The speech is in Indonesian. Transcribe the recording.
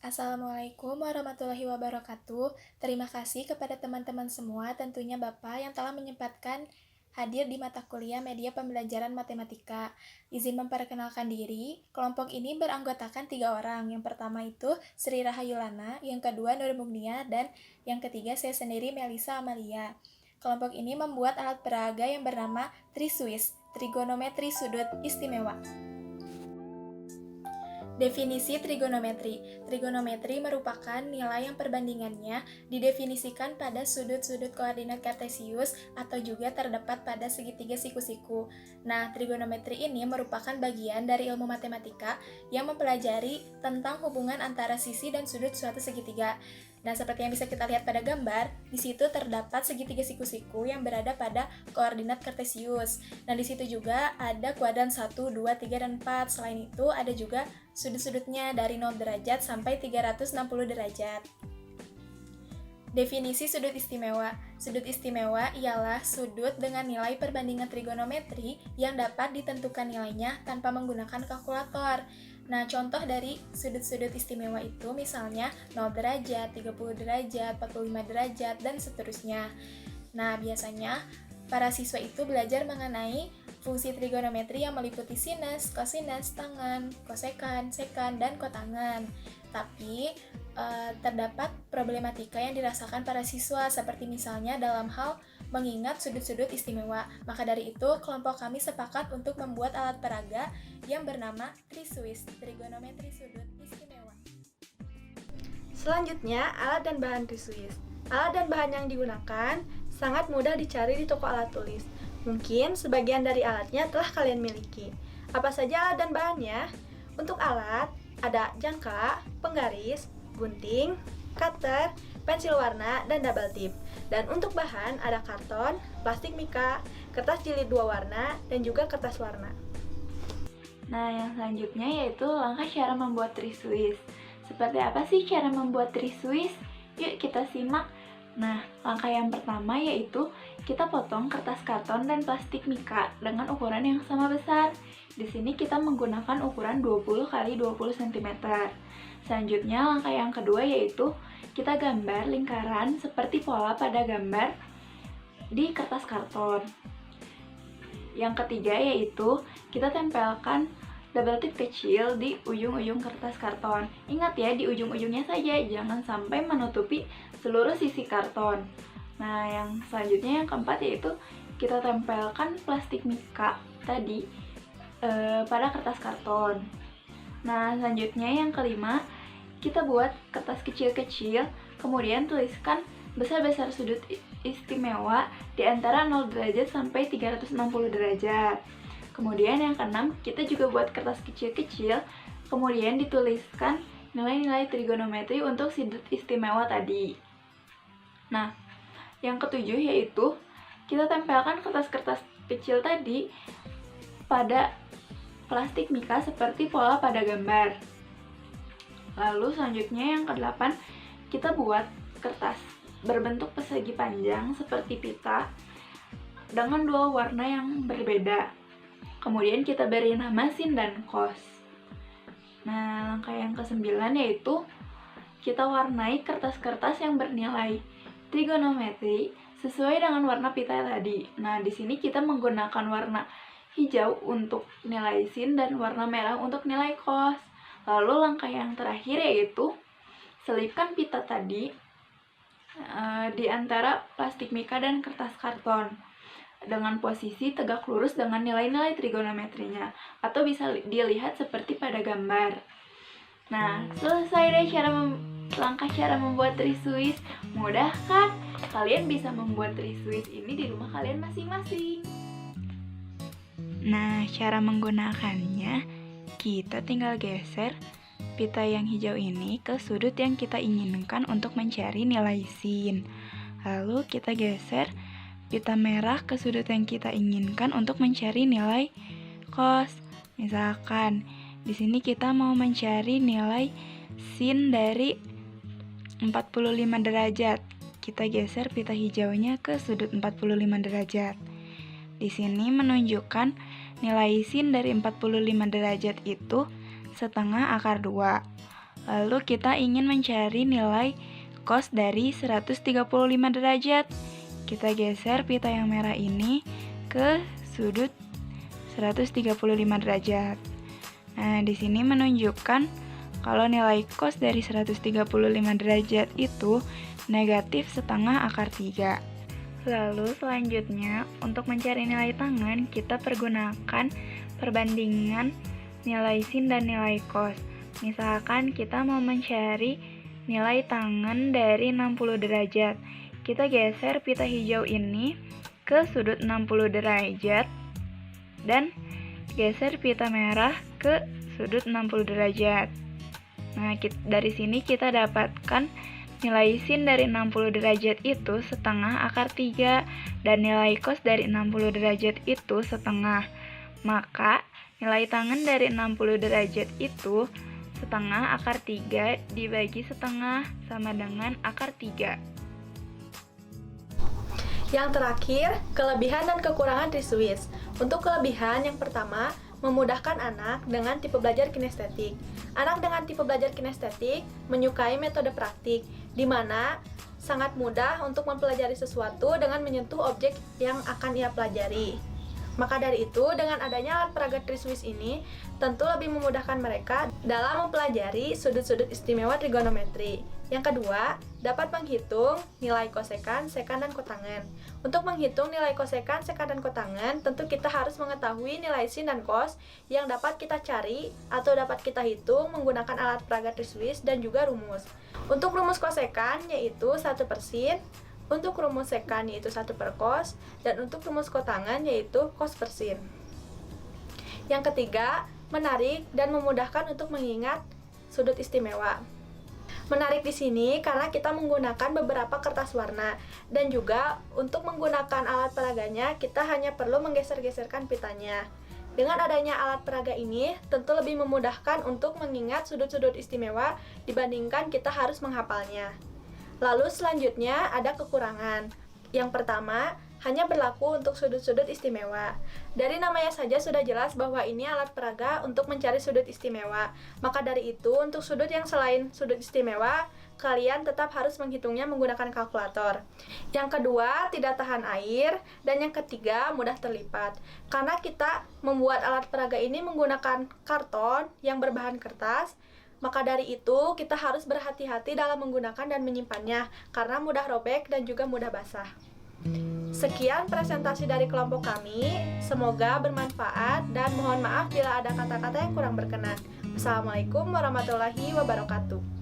Assalamualaikum warahmatullahi wabarakatuh. Terima kasih kepada teman-teman semua, tentunya Bapak yang telah menyempatkan hadir di mata kuliah Media Pembelajaran Matematika. Izin memperkenalkan diri, kelompok ini beranggotakan 3 orang. Yang pertama itu Sri Rahayulana, yang kedua Nur Mugnia, dan yang ketiga saya sendiri Melisa Amalia. Kelompok ini membuat alat peraga yang bernama Triswiss, trigonometri sudut istimewa. Definisi trigonometri. Trigonometri merupakan nilai yang perbandingannya didefinisikan pada sudut-sudut koordinat kartesius atau juga terdapat pada segitiga siku-siku. Nah, trigonometri ini merupakan bagian dari ilmu matematika yang mempelajari tentang hubungan antara sisi dan sudut suatu segitiga. Nah, seperti yang bisa kita lihat pada gambar, di situ terdapat segitiga siku-siku yang berada pada koordinat kartesius. Nah, di situ juga ada kuadran 1, 2, 3, dan 4. Selain itu, ada juga sudut-sudutnya dari 0 derajat sampai 360 derajat. Definisi sudut istimewa. Sudut istimewa ialah sudut dengan nilai perbandingan trigonometri yang dapat ditentukan nilainya tanpa menggunakan kalkulator. Nah, contoh dari sudut-sudut istimewa itu misalnya 0 derajat, 30 derajat, 45 derajat, dan seterusnya. Nah, biasanya para siswa itu belajar mengenai fungsi trigonometri yang meliputi sinus, kosinus, tangen, kosekan, sekan, dan kotangen. Tapi, terdapat problematika yang dirasakan para siswa, seperti misalnya dalam hal mengingat sudut-sudut istimewa. Maka dari itu, kelompok kami sepakat untuk membuat alat peraga yang bernama Triswiss, trigonometri sudut istimewa. Selanjutnya, alat dan bahan Triswiss. Alat dan bahan yang digunakan sangat mudah dicari di toko alat tulis. Mungkin sebagian dari alatnya telah kalian miliki. Apa saja alat dan bahannya? Untuk alat, ada jangka, penggaris, gunting, cutter, pensil warna, dan double tip. Dan untuk bahan, ada karton, plastik mika, kertas jilid 2 warna, dan juga kertas warna. Nah, yang selanjutnya yaitu langkah cara membuat Triswiss. Seperti apa sih cara membuat Triswiss? Yuk kita simak. Nah, langkah yang pertama yaitu kita potong kertas karton dan plastik mika dengan ukuran yang sama besar. Di sini kita menggunakan ukuran 20 x 20 cm. Selanjutnya, langkah yang kedua yaitu kita gambar lingkaran seperti pola pada gambar di kertas karton. Yang ketiga yaitu kita tempelkan double tip kecil di ujung-ujung kertas karton. Ingat ya, di ujung-ujungnya saja, jangan sampai menutupi seluruh sisi karton. Nah, yang selanjutnya yang keempat yaitu kita tempelkan plastik mika tadi pada kertas karton. Nah, selanjutnya yang kelima, kita buat kertas kecil-kecil, kemudian tuliskan besar-besar sudut istimewa di antara 0 derajat sampai 360 derajat. Kemudian yang keenam, kita juga buat kertas kecil-kecil, kemudian dituliskan nilai-nilai trigonometri untuk sudut istimewa tadi. Nah, yang ketujuh yaitu kita tempelkan kertas-kertas kecil tadi pada plastik mika seperti pola pada gambar. Lalu selanjutnya yang kedelapan, kita buat kertas berbentuk persegi panjang seperti pita dengan dua warna yang berbeda. Kemudian kita beri nama sin dan cos. Nah, langkah yang kesembilan yaitu kita warnai kertas-kertas yang bernilai trigonometri sesuai dengan warna pita tadi. Nah, di sini kita menggunakan warna hijau untuk nilai sin dan warna merah untuk nilai cos. Lalu langkah yang terakhir yaitu selipkan pita tadi di antara plastik mika dan kertas karton dengan posisi tegak lurus dengan nilai-nilai trigonometrinya, atau bisa dilihat seperti pada gambar. Nah, selesai deh langkah cara membuat Triswiss. Mudah kan? Kalian bisa membuat Triswiss ini di rumah kalian masing-masing. Nah, cara menggunakannya, kita tinggal geser pita yang hijau ini ke sudut yang kita inginkan untuk mencari nilai sin. Lalu kita geser pita merah ke sudut yang kita inginkan untuk mencari nilai cos. Misalkan di sini kita mau mencari nilai sin dari 45 derajat. Kita geser pita hijaunya ke sudut 45 derajat. Di sini menunjukkan nilai sin dari 45 derajat itu setengah akar 2. Lalu kita ingin mencari nilai cos dari 135 derajat. Kita geser pita yang merah ini ke sudut 135 derajat. Nah, di sini menunjukkan kalau nilai cos dari 135 derajat itu negatif setengah akar 3. Lalu selanjutnya, untuk mencari nilai tangen, kita pergunakan perbandingan nilai sin dan nilai cos. Misalkan kita mau mencari nilai tangen dari 60 derajat. Kita geser pita hijau ini ke sudut 60 derajat dan geser pita merah ke sudut 60 derajat. Nah, dari sini kita dapatkan nilai sin dari 60 derajat itu setengah akar 3 dan nilai cos dari 60 derajat itu setengah. Maka nilai tangen dari 60 derajat itu setengah akar 3 dibagi setengah sama dengan akar 3. Yang terakhir, kelebihan dan kekurangan TriSwiss. Untuk kelebihan yang pertama, memudahkan anak dengan tipe belajar kinestetik. Anak dengan tipe belajar kinestetik menyukai metode praktik, di mana sangat mudah untuk mempelajari sesuatu dengan menyentuh objek yang akan ia pelajari. Maka dari itu, dengan adanya alat peraga TriSwiss ini, tentu lebih memudahkan mereka dalam mempelajari sudut-sudut istimewa trigonometri. Yang kedua, dapat menghitung nilai kosekan, sekan, dan kotangen. Untuk menghitung nilai kosekan, sekan, dan kotangen, tentu kita harus mengetahui nilai sin dan cos yang dapat kita cari atau dapat kita hitung menggunakan alat peraga TriSwiss dan juga rumus. Untuk rumus kosekan yaitu 1/sin, untuk rumus sekan yaitu 1/cos, dan untuk rumus kotangen yaitu cos/sin. Yang ketiga, menarik dan memudahkan untuk mengingat sudut istimewa. Menarik di sini karena kita menggunakan beberapa kertas warna, dan juga untuk menggunakan alat peraganya kita hanya perlu menggeser-geserkan pitanya. Dengan adanya alat peraga ini tentu lebih memudahkan untuk mengingat sudut-sudut istimewa dibandingkan kita harus menghafalnya. Lalu selanjutnya ada kekurangan. Yang pertama, hanya berlaku untuk sudut-sudut istimewa. Dari namanya saja sudah jelas bahwa ini alat peraga untuk mencari sudut istimewa. Maka dari itu, untuk sudut yang selain sudut istimewa, kalian tetap harus menghitungnya menggunakan kalkulator. Yang kedua, tidak tahan air. Dan yang ketiga, mudah terlipat. Karena kita membuat alat peraga ini menggunakan karton yang berbahan kertas, maka dari itu kita harus berhati-hati dalam menggunakan dan menyimpannya, karena mudah robek dan juga mudah basah. Sekian presentasi dari kelompok kami, semoga bermanfaat dan mohon maaf bila ada kata-kata yang kurang berkenan. Assalamualaikum warahmatullahi wabarakatuh.